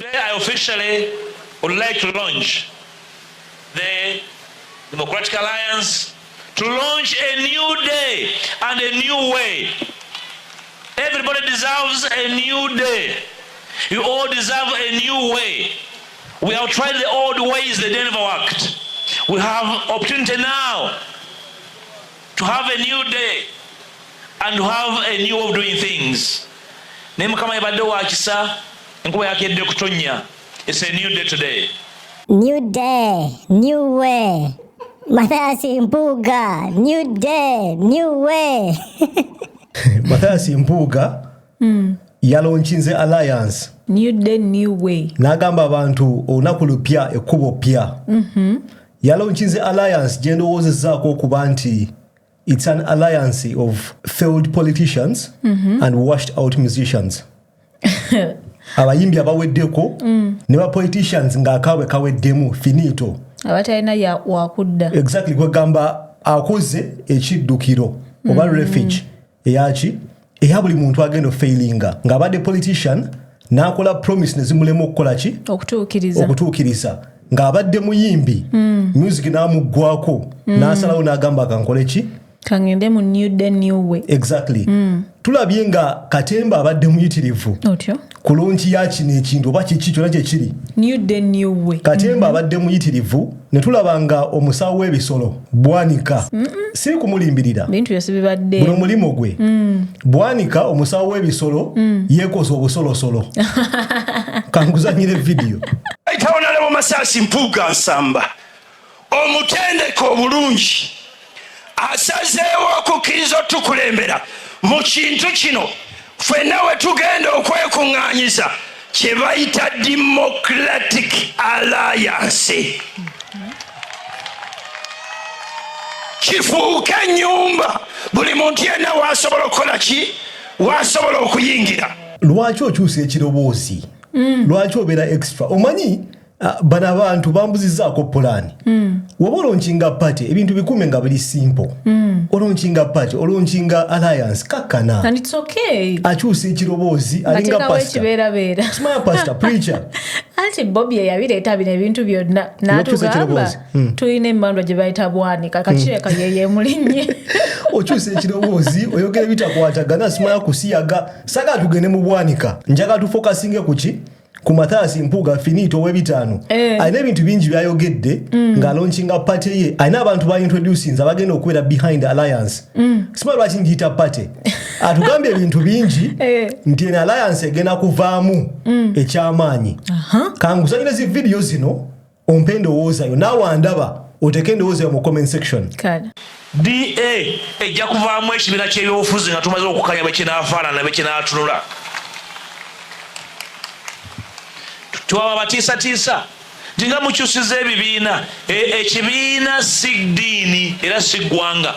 Today I officially would like to launch the Democratic Alliance to launch a new day and a new way. Everybody deserves a new day. You all deserve a new way. We have tried the old ways, they never worked. We have opportunity now to have a new day and to have a new way of doing things. It's a new day today. New day, new way. Mathias Mpuuga, new day, new way. Mathias Mpuuga yalonchinze alliance. New day, new way. Nagamba abantu olunaku lupya ekkubo pya. Yalonchinze alliance gendo wozezzaako okuba nti it's an alliance of failed politicians and washed out musicians. Abayimbi abaweddeko ne ba politicians ng'akabwe kaweddemu finito. Abatalina ya wakudda. Exactly kwegamba akoze ekiddukiro oba refuge eyaki eya buli muntu agenda failinga ng'abadde politician n'akola promise ne zimulema okukola ki okutuukiriza ng'abadde muyimbi music n'amuggwako n'asalawo n'agamba kankole ki kangende mu new day new way. Exactly. Tulabye nga Katemba abadde muyitirivu otyo kulungi ya kino ekintu oba kiki kyonna kye kiri new day new way. Katemba abadde muyitirivu ne tulabanga omusawo w'ebisolo Bwanika si kumulimbirira bintu byose bibadde guno mulimo gwe Bwanika omusawo w'ebisolo yeekosa obusolosolo kanguzanyire video Honorable Mathias Mpuuga Nsamba omutendeko obulungi asazeewo okukkiriza tukulembera mu kintu kino ffenna we tugenda okwekuŋŋaanyiza kye bayita Democratic Alliance kifuuke ennyumba buli muntu yenna waasobola okukola ki waasobola okuyingira. Lwaki okyusa ekiroboozi lwaki obeera extra omanyi bano abantu bambuzizzaako pulaani woba olonchinga party ebintu bikume nga biri simple olonchinga party olonchinga alliance kakkana and it's okay akyusa ekiroboozi alinga pastor pastor preacher anti Bobi yabireeta bino ebintu byonna n'atugamba tulina emmandwa gye bayita Bwanika kakireka yeye mulinnye okyusa ekiroboozi oyogera bitakwatagana simaya kusiyaga saga tugende mu Bwanika njaga tufokasinge kuki ku Mathias Mpuuga finito w'ebitaano alina ebintu bingi byayogedde ng'alonchinga party ye alina abantu ba introducing abagenda okubeera behind alliance simala lwaki ngiyita party atugambye ebintu bingi nti eno alliance egenda kuvaamu ekyamaanyi kangusanyire zi video zino ompe endowoozayo naawe andaba oteke endowoozayo mu comment section. DA ejja kuvaamu ekibiina ky'ebyobufuzi nga tumaze okukanya bwe kinaafaanana be kinaatunula. Tuwaba batiisatiisa nti nga mukyusiza ebibiina ekibiina si ddiini era si ggwanga.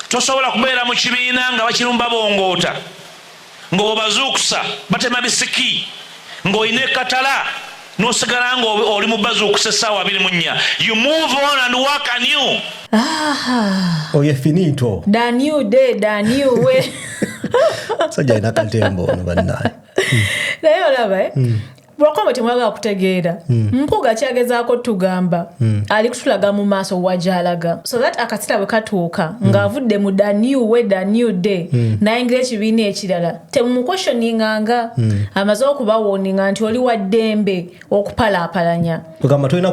Tosobola kubeera mu kibiina nga bakirumba bongoota ng'obazuukusa batema bisiki ng'olina ekatala n'osigala ng'oli mu bazuukusa essaawa 24. You move on and work anew. Oye finito. The new day, the new way. Sajja ina Katemba ono bannaye. Naye olaba bw'okoma temwagala kutegeera Mpuuga kyagezaako tugamba ali kutulaga mu maaso wajalaga so that akasita bwe katuuka ng'avudde mu the new way the new day nayingira ekibiina ekirala temumukweshoninganga amaze okubawoninga nti oli wa ddembe okupalaapalanya kugamba tolina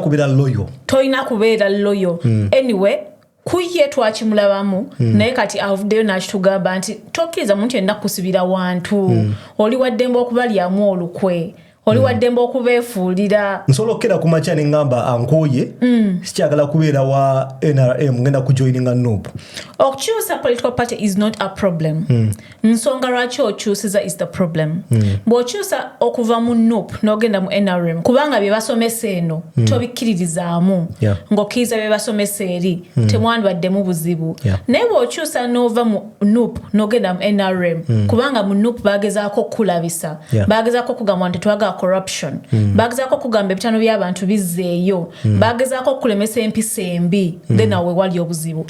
kubeera loyo anyway kuye twakimulabamu naye kati avuddeyo n'akitugamba nti tokkiriza muntu yenna kusibira wantu oli wa ddembe okubalyamu olukwe oli wa ddembe okubeefuulira nsobola okukera ku makya ne ngamba ankooye sikyagala kubeera wa NRM ngenda kujoininga NUP. Okukyusa political party is not a problem nsonga lwaki okyusiza is the problem bw'okyusa okuva mu NUP n'ogenda mu NRM kubanga bye basomesa eno tobikkiririzaamu ng'okkiriza bye basomesa eri temwandwaddemu buzibu naye bw'okyusa n'ova mu NUP n'ogenda mu NRM kubanga mu NUP baagezaako okukulabisa baagezaako okugamba nti twaga ka corruption bagezaako kugamba ebitano by'abantu bizzeeyo bagezaako kulemesa empisa embi then awe wali obuzibu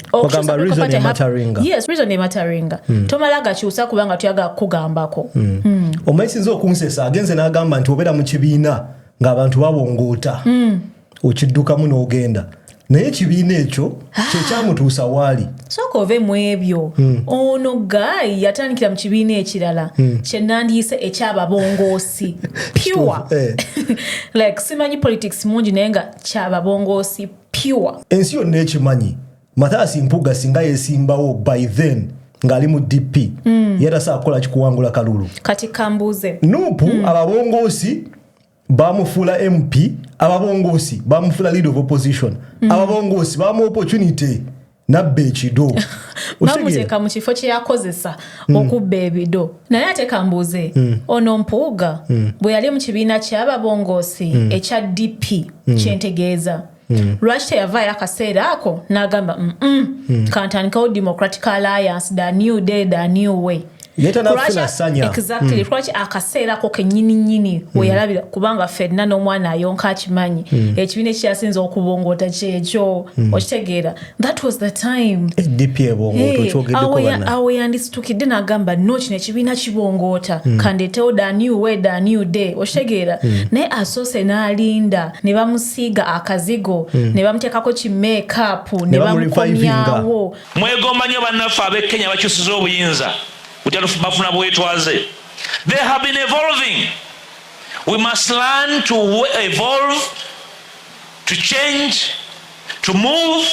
reason ematteringa tomala gakyusa kubanga tuyagala kugambako omayisinza okunsesa agenze n'agamba nti obeera mu kibiina ng'abantu babongoota okiddukamu n'ogenda naye ekibiina ekyo kyekyamutuusa waali sooka ove mu ebyo ono gayi yatandikira mu kibiina ekirala kyenandiise ekyababongoosi pure like simanyi politics mungi naye nga kyababongoosi pure ensi yonna ekimanyi Mathias Mpuuga singa yesimbawo by then ng'ali mu DP yatasobola kukola kikuwangula kalulu kati kambuuze nuupu ababongoosi bamufuula MP ababongoosi bamufuula leader of opposition ababongoosi bamu opportunity nabba ekido bamuteeka mu kifo kye yakozesa okubba ebido naye ate kambuuze ono Mpuuga bwe yali mu kibiina ky'ababongoosi ekya DP kyentegeeza lwaki teyavaayo akaseera ako n'agamba kantandikawo Democratic Alliance the new day the new way exactly lwaki akaseera ako kennyini we yalabira kubanga ffenna n'omwana ayonka akimanyi ekibiina ekyasinza okubongoota kyekyo okitegeera that was the time awo yandisitukidde n'agamba no kino ekibiina kibongoota kandeetewo the new way the new day okitegeera naye asoose n'alinda ne bamusiiga akazigo ne bamuteekako ki make-up ne bamukomyawo mwegomba nnyo bannaffe ab'e Kenya bakyusiza obuyinza bafuna bwetwaze. They have been evolving. We must learn to evolve, to change, to move,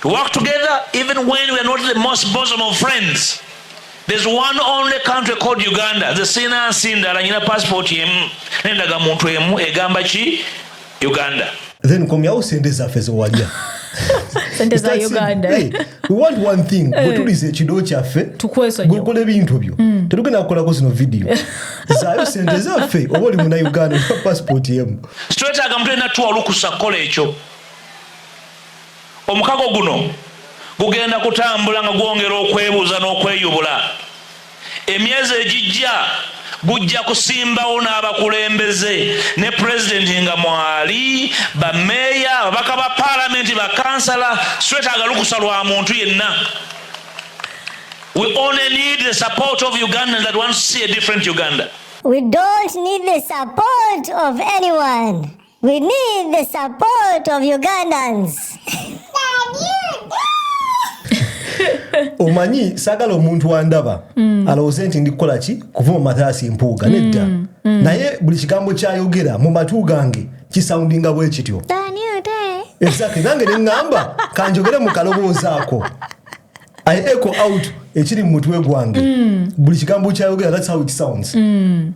to work together even when we are not the most bosom of friends. There's one only country called Uganda. The sina sinda alanyina passport yemu nendaga muntu yemu egamba ki Uganda. Then komyawo sente zaffe zewalya. Sente za Uganda. Hey, we want one thing. Bwetulize ekido kyaffe gwekola ebintu byo. Tetugenda kukolako zino video. Zaayo sente zaffe oba oli muna Uganda passport yemu. Twetaaga muntu yenna tuwa olukusa kukola ekyo. Omukago guno gugenda kutambula nga gwongera okwebuuza n'okweyubula. Emyezi egijja gujja kusimbawo n'abakulembeze ne president nga mwali bameeya ababaka ba parliament bakansala swetaaga lukusa lwa muntu yenna. We only need the support of Ugandans that want to see a different Uganda. We don't need the support of anyone. We need the support of Ugandans. Omanyi sagala omuntu wandaba alowooze nti ndikukola ki kuvuma Mathias Mpuuga nedda naye buli kigambo kyayogera mu matu gange kisoundinga bwe kityo exactly nange neŋŋamba kanjogere mu kaloboozi ako I echo out ekiri mu mutwe gwange buli kigambo kyayogera that's how it sounds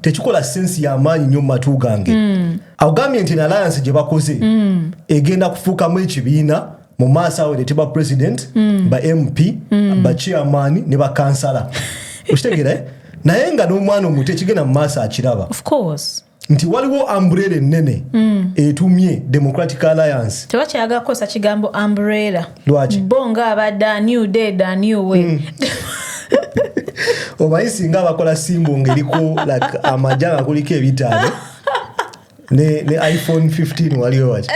tekikola sense y'amaanyi nnyo mu matu gange agambye nti alliance gye bakoze egenda kufuukamu ekibiina mu maaso awo teba president ba MP ba chairman ne ba kansala okitegeera naye nga n'omwana omuto ekigenda mu maaso akiraba of course nti waliwo umbrella ennene etumye Democratic Alliance tebakyaga kukosa kigambo umbrella lwaki bonga abadde new day the new way omanyi singa abakola simbo ng'eriko like amajanga kuliko ebitaano ne iPhone 15 waliwo waki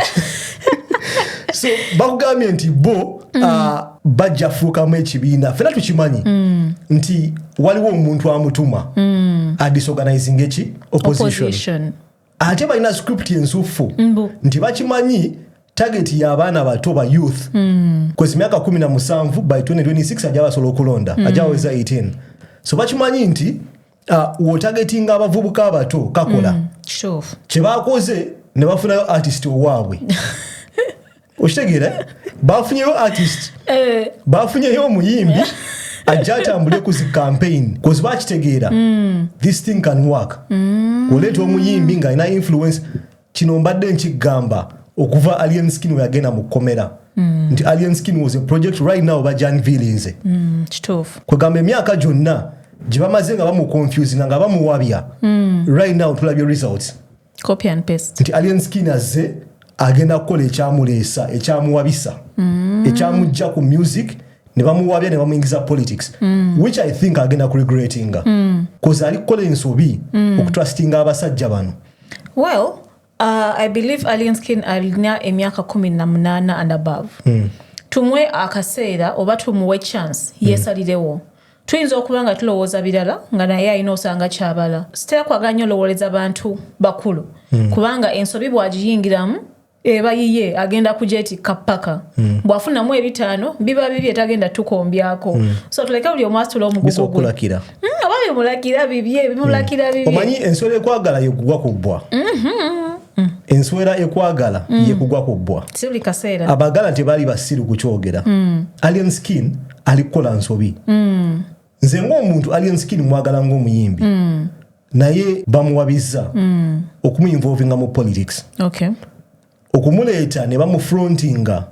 so bakugambye nti bo bajja fuukamu ekibiina ffenna tukimanyi nti waliwo omuntu amutuma adisorganizing eki opposition ate balina script ensufu nti bakimanyi target y'abaana bato ba youth kwezi myaka 17 by 2026 ajja basobola okulonda ajja weza 18 so bakimanyi nti wotargetinga abavubuka abato kakola kye bakoze ne bafunayo artist owaabwe okitegeera bafunyeyo artist bafunyeyo omuyimbi ajja atambule ku zi campaign kozi bakitegeera this thing can work oleeta omuyimbi nga alina influence kino mbadde nkigamba okuva Alien Skin we yagenda mu kkomera nti Alien Skin was a project right now ba Jan Vilinze kituufu kwegamba emyaka gyonna gye bamaze nga bamuconfusinga nga bamuwabya right now tulabye results copy and paste nti Alien Skin azze agenda kukola ekyamuleesa ekyamuwabisa ekyamujja ku music ne bamuwabya ne bamuyingiza politics which I think agenda ku regrettinga cause ali kukola ensobi okutrustinga abasajja bano Well, I believe alien skin alina emyaka 18 and above. Tumwe akaseera oba tumuwe chance yesalirewo. Tuyinza okuba nga tulowooza birala nga naye alina osanga kyabala. Sitera kwaganya olowoleza bantu bakulu kubanga ensobi bw'agiyingiramu eba yiye agenda kujeetikka paka bw'afunamu 5 biba bibi etagenda tukombyako so tuleke buli omu asitula omugugu gwe oba bimulakira bibye bimulakira bibye omanyi enswera ekwagala yekugwa ku bbwa enswera ekwagala yekugwa ku bbwa si buli kaseera abagala tebaali basiru kukyogera alien skin alikola nsobi nze ng'omuntu alien skin mwagala ng'omuyimbi naye bamuwabiza okumuinvolvinga mu politics okumuleeta ne bamufrontinga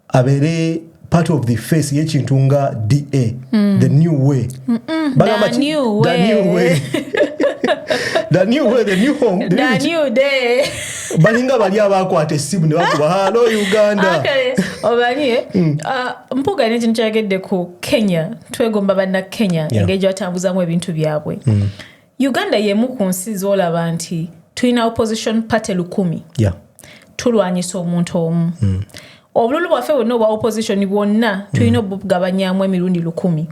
abeere part of the face y'ekintu nga DA the new way the new way the new home the new day balinga bali abakwata essimu ne bakuba hello Uganda obanye Mpuuga n'ekintu kyagedde ku Kenya twegomba banna Kenya engeri gyatambuzamu ebintu byabwe Uganda yemu ku nsi z'olaba nti tulina opposition party 10 tulwanyisa omuntu omu obululu bwaffe bwonna obwa opposition bwonna tulina obugabanyamu emirundi 10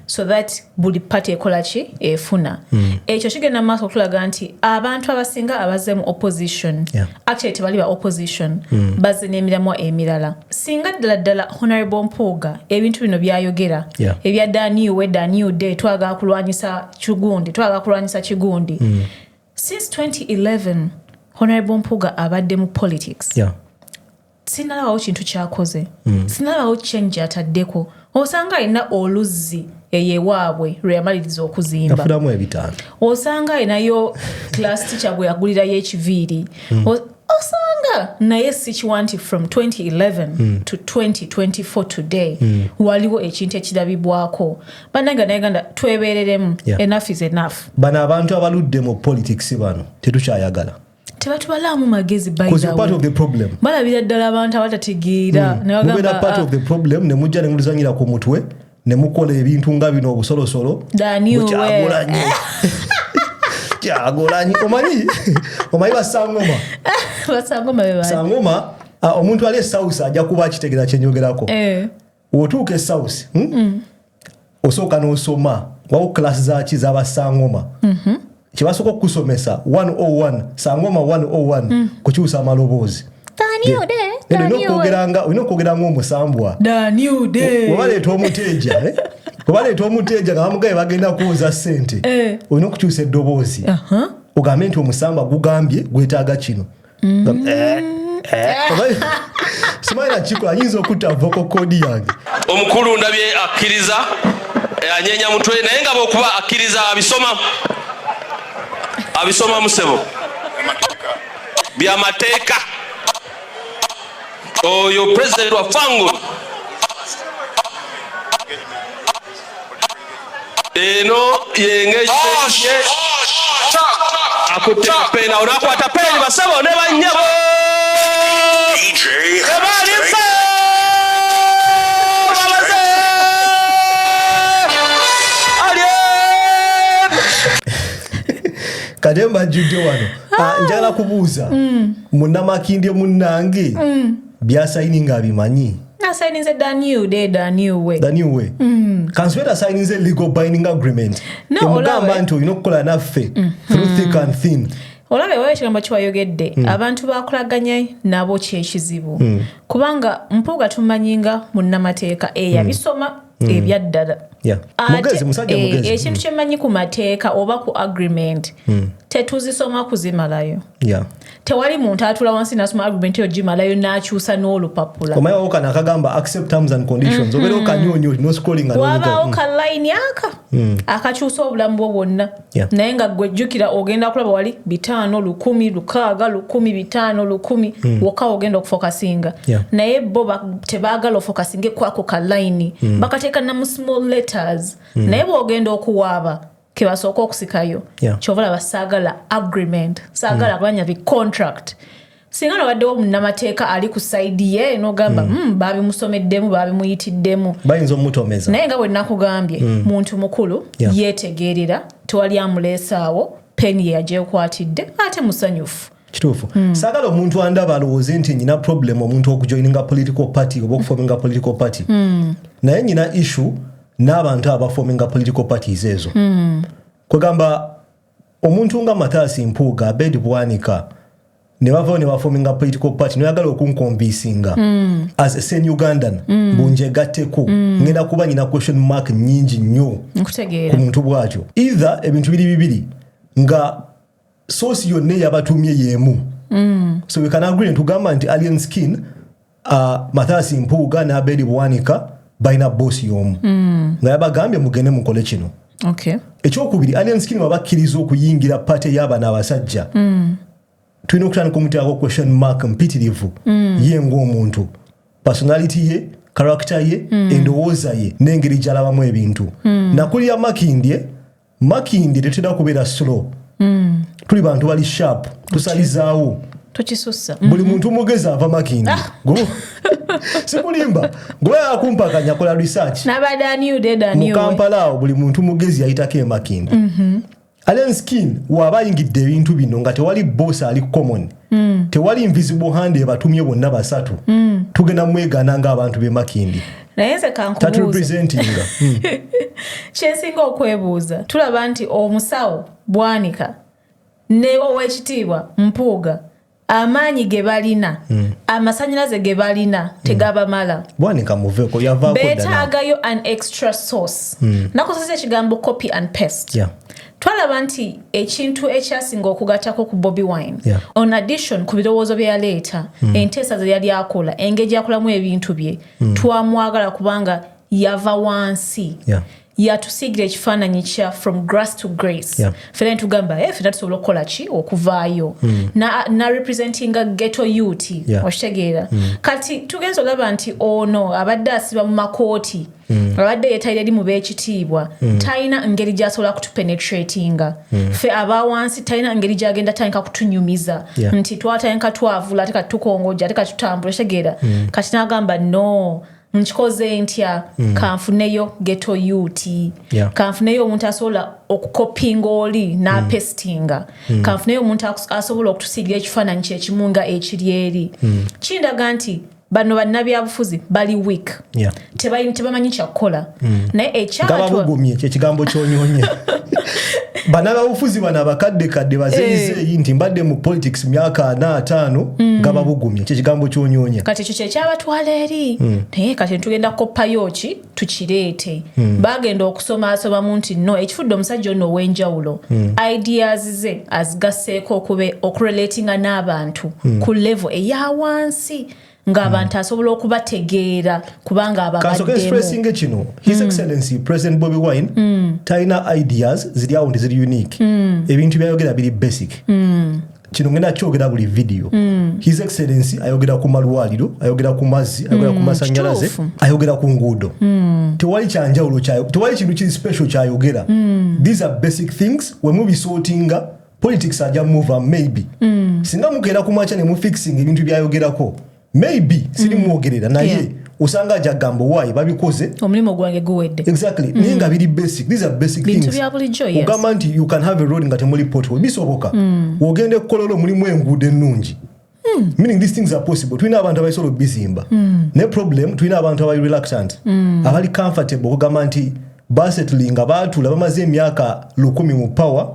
so that buli party ekola ki efuna ekyo kigenda maaso okulaga nti abantu abasinga abazze mu opposition actually tebali ba opposition bazze n'emiramu emirala singa ddala Honorable Mpuuga ebintu bino byayogera ebya Daniel Day twagala kulwanyisa kigundi since 2011 Honorable Mpuuga abadde mu politics sinalabawo kintu kyakoze sinalabawo change ataddeko osanga alina oluzzi eyewaabwe lwe yamaliriza okuzimba afunamu 5 osanga alinayo class teacher gwe yagulirayo ekiviiri osanga naye sikiwanti from 2011 to 2024 today waliwo ekintu ekirabibwako bannanga nayeganda twebereremu enough is enough bano abantu abaludde mu politics bano tetukyayagala tebatubalamu magezi part of the problem balabira ddala abantu abatategeera mubera part of the problem ne mujja ne mulizanyira ku mutwe ne mukola ebintu nga bino obusolosolo Kyagulanyi omanyi basangoma omuntu ali esausi ajja kuba akitegera kyenyogerako otuuka esausi osooka n'osoma wawo klasi zaki z'abasangoma kibasooka okusomesa 101 sangoma 101 kukyusa amaloboozi olina okwogeranga omusambwa webaleeta omuteeja nga bamugabe bagenda kuwoza ssente olina okukyusa eddoboozi ogambe nti omusambwa gugambye gwetaaga kino simanyi nakikola ayinza okutta vocal code yange omukulu ndabye akkiriza anyenya mutwe naye nga bw'okuba akkiriza abisoma musebo byamateeka oyo president wa fango eno yengeje akutte pena onakwata peni basabo ne banyabo kademba judde wano njagala kubuuza munnamakindye munnange byasayininga abimanyi asayininze the new way kansweta asayininze legal binding agreement emugamba nti olina okukola naffe through thick and thin olabe wayo ekigambo kiwayogedde abantu bakolaganya nabo kyekizibu kubanga Mpuuga tumanyinga munnamateeka eyabisoma ebyaddala ekintu kyemanyi ku mateeka oba ku agreement tetuzisoma kuzimalayo tewali muntu atula wansi nasoma agreement eyo gimalayo n'akyusa n'olupapula omayiwawo kano akagamba accept terms and conditions obeerawo kanyonyo no scrolling wabaawo ka line aka akakyusa obulamu bwo bwonna naye nga gwejjukira ogenda kulaba wali 5 10 6 10 5 10 wokka ogenda okufokasinga naye bo tebaagala ofokasinge kwako ka line bakateeka namu small letters naye bw'ogenda okuwaaba kebasooka okusikayo kyovala basaagala agreement saagala kulanya bi contract singa nobaddewo munnamateeka ali ku saidi ye n'ogamba baabimusomeddemu baabimuyitiddemu bayinza omutomeza naye nga bwe nakugambye muntu mukulu yeetegeerera tewali amuleesaawo peni ye yagyekwatidde ate musanyufu kituufu saagala omuntu andaba alowooze nti nyina problem omuntu okujoininga political party oba okufominga political party naye nyina issue n'abantu abafominga political parties ezo kwegamba omuntu nga Mathias Mpuuga Abed Bwanika ne bavaayo ne bafominga political party noyagala okunkombisinga as a sen Ugandan bunjegatteko ngenda kuba nyina question mark nyingi nnyo ku muntu bwatyo either ebintu bibiri nga source yonna yabatumye yemu so we can agree tugamba nti alien skin Mathias Mpuuga ne Abed Bwanika baina boss yomu nga yabagambye mugende mukole kino ekyokubiri alien skin wabakkiriza okuyingira party y'abaana abasajja tulina okutandika omutako question mark mpitirivu ye ng'omuntu personality ye character ye endowooza ye n'engeri gy'alabamu ebintu nakulira makindye tetera kubeera slow tuli bantu bali sharp tusalizaawo tokisussa buli muntu mugezi ava makindi sikulimba ngoya akumpakanya kola research mu Kampala awo buli muntu mugezi yayitako emakindi alien skin waba ayingidde ebintu bino nga tewali boss ali common tewali invisible hand ebatumye bonna basatu tugenda mwegaana ng'abantu b'emakindi naye nze kankubuuza kyensinga okwebuuza tulaba nti omusawo Bwanika ne ow'ekitiibwa Mpuuga amaanyi ge balina amasannyalaze ge balina tegabamala Bwanika muveeko yavaako beetaagayo an extra source nakozesa ekigambo copy and paste twalaba nti ekintu ekyasinga okugattako ku Bobi Wine on addition ku birowoozo bye yaleeta enteesa ze yali akola engeri gyakolamu ebintu bye twamwagala kubanga yava wansi yatusigira ekifaananyi kya from grass to grace fena tugamba fena tusobola okukola ki okuvaayo na representinga ghetto youth okitegeera kati tugenza olaba nti ono abadde asiba mu makooti abadde yeetayira eri mu b'ekitiibwa talina ngeri gy'asobola kutupenetratinga ffe abawansi talina ngeri gy'agenda tandika kutunyumiza nti twatandika twavula ate kati tukongojja ate kati tutambula okitegeera kati n'agamba no nkikoze ntya kanfuneyo ghetto youth kanfuneyo omuntu asobola okukopinga oli n'apestinga kanfuneyo omuntu asobola okutusigira ekifaananyi kyekimu nga ekiri eri kindaga nti bano bannabyabufuzi bali weak tebamanyi kyakukola naye ekyabagabugumye kyekigambo kyonyonye bannabyabufuzi bano abakaddekadde bazeyizeeyi nti mbadde mu politics myaka 4-5 nga babugumye kyekigambo kyonyonya kati ekyo kyekyabatwala eri naye kati tugenda koppayo ki tukireete bagenda okusomasomamu nti no ekifudde omusajja ono ow'enjawulo ideas ze azigasseeko okurelatinga n'abantu ku level eya wansi ng'abantu asobola okubategeera kubanga ababaddemu kino His Excellency President Bobi Wine talina ideas ziri awo nti ziri unique ebintu byayogera biri basic kino ngenda kyogera buli video His Excellency ayogera ku malwaliro ayogera ku mazzi ayogera ku masannyalaze ayogera ku nguudo tewali kyanjawulo tewali kintu kiri special kyayogera these are basic things wemubisortinga politics ajja move maybe singa mukeera ku macha ne mu fixing ebintu byayogerako maybe siri mwogerera naye usanga ajagamba why babikoze omulimu gwange guwedde exactly ninga biri basic these are basic things ugamba nti you can have a road nga temuli pothole bisoboka wogende kukololo mulimu enguudo ennungi meaning these things are possible tulina abantu abayisobola bizimba ne problem tulina abantu abali reluctant abali comfortable okugamba nti basettlinga baatula bamaze emyaka 10 mu power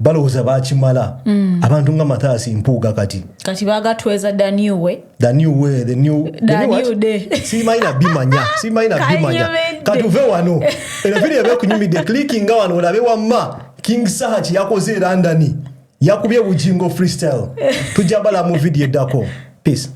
balowooza bakimala abantu nga Mathias Mpuuga kati bagatweza the new way simaina bimanya katuve wano era video ebekunyumidde clicking wano olabe wamma King Sahachi yakoze London yakubye bujingo freestyle tujabala mu video eddako peace